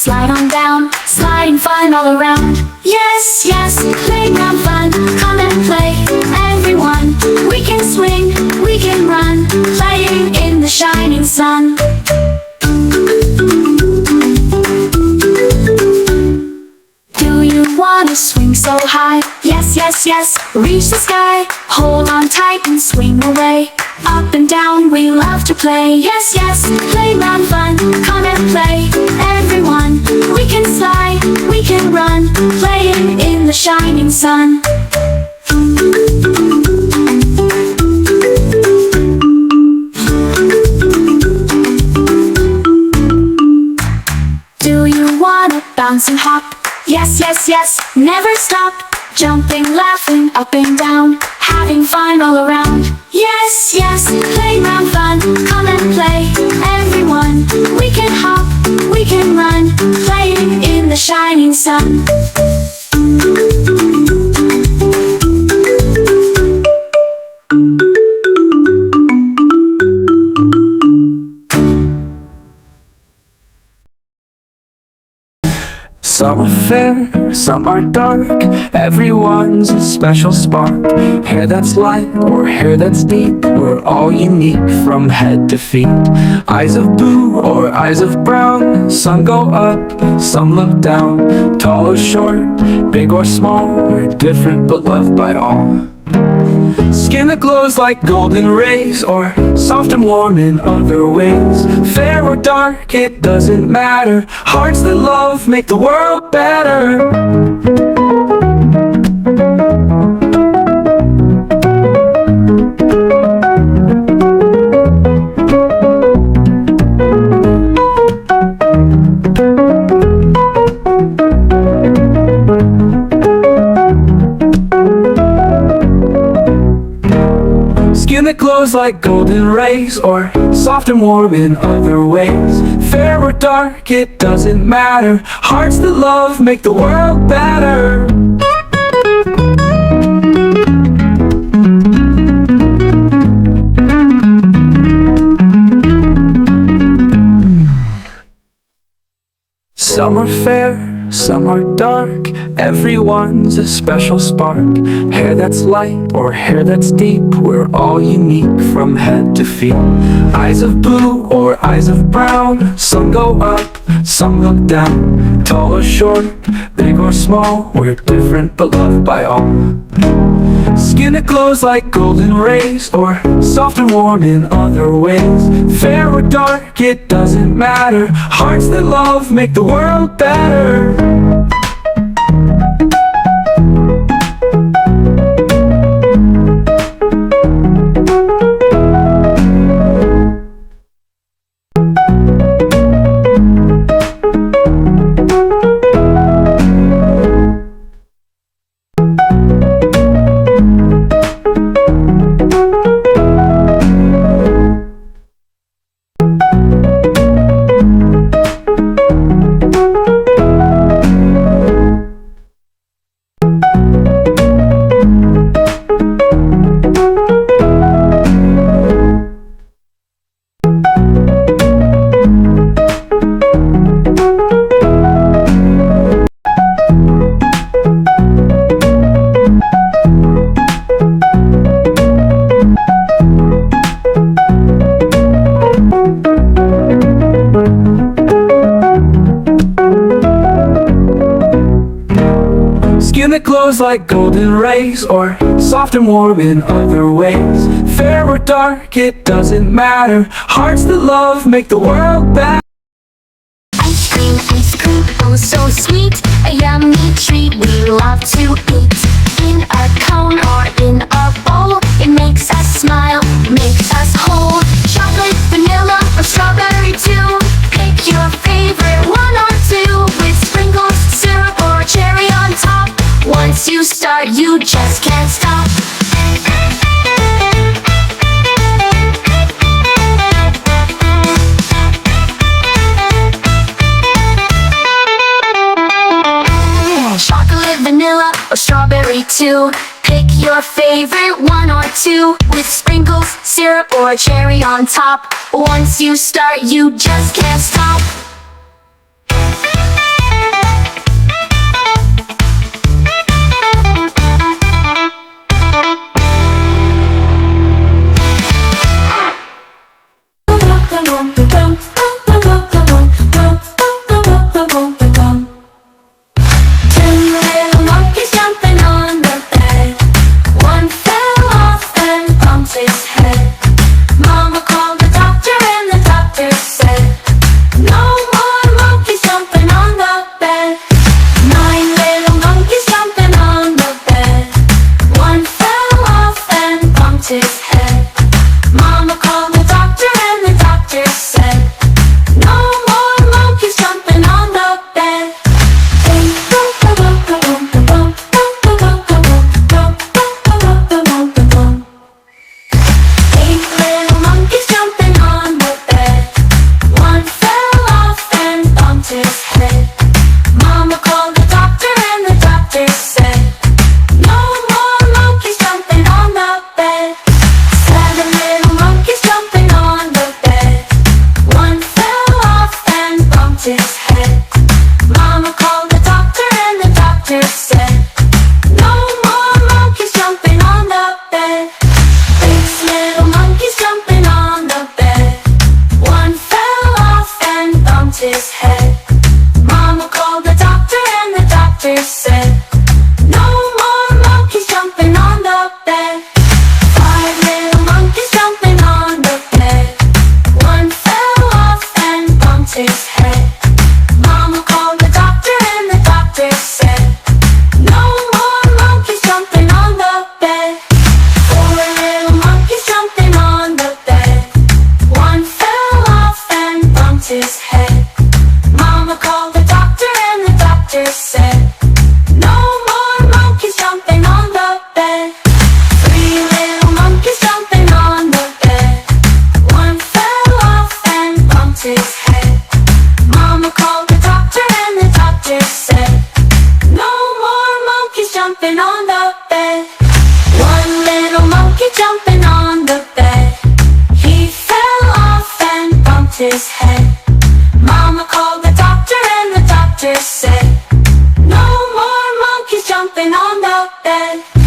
Slide on down, sliding fun all around. Yes, yes, playground fun, come and play, everyone. We can swing, we can run, playing in the shining sun. Do you wanna swing so high? Yes, yes, yes, reach the sky. Hold on tight and swing away. Up and down, we love to play. Yes, yes, playground fun, come and play, everyone. We can slide, we can run, playing in the shining sun. Do you wanna bounce and hop? Yes, yes, yes, never stop. Jumping, laughing, up and down, having fun all around. Yes, yes, playground fun, come and play, everyone. We can hop, we can run, playing in the shining sun. Some are fair, some are dark, everyone's a special spark. Hair that's light or hair that's deep, we're all unique from head to feet. Eyes of blue or eyes of brown, some go up, some look down. Tall or short, big or small, we're different but loved by all. Skin that glows like golden rays, or soft and warm in other ways. Fair or dark, it doesn't matter. Hearts that love make the world better. Skin that glows like golden rays, or soft and warm in other ways. Fair or dark, it doesn't matter. Hearts that love make the world better. Some are fair, some are dark, everyone's a special spark. Hair that's light or hair that's deep, we're all unique from head to feet. Eyes of blue or eyes of brown, some go up, some look down. Tall or short, big or small, we're different but loved by all. Skin that glows like golden rays, or soft and warm in other ways. Fair or dark, it doesn't matter. Hearts that love make the world better. Skin that glows like golden rays, or soft and warm in other ways. Fair or dark, it doesn't matter. Hearts that love make the world better. Ice cream, oh so sweet, a yummy treat we love to eat. In a cone or in a bowl, it makes us smile, makes us whole. Chocolate, vanilla, or strawberry too. Pick your favorite one or two, with sprinkles, syrup, or cherry on top. Once you start, you just can't stop. Chocolate, vanilla, or strawberry too. Pick your favorite one or two, with sprinkles, syrup, or cherry on top. Once you start, you just can't stop. Mama called the doctor and the doctor said, no more monkeys jumping on the bed. 6 little monkeys jumping on the bed. One fell off and bumped his head. Mama called the doctor and the doctor said, no more monkeys jumping on the bed. 5 little monkeys jumping on the bed. One fell off and bumped his head. Mama called the doctor and the doctor said, no more monkeys jumping on the bed. 4 little monkeys jumping on the bed. One fell off and bumped his head. Mama called the doctor and the doctor said, no more monkeys jumping on the bed. 3 little monkeys jumping on the bed. One fell off and bumped his head. Mama called the doctor and the doctor said, no more monkeys jumping on the bed. 1 little monkey jumping on the bed. He fell off and bumped his head. Mama called the doctor and the doctor said, no more monkeys jumping on the bed.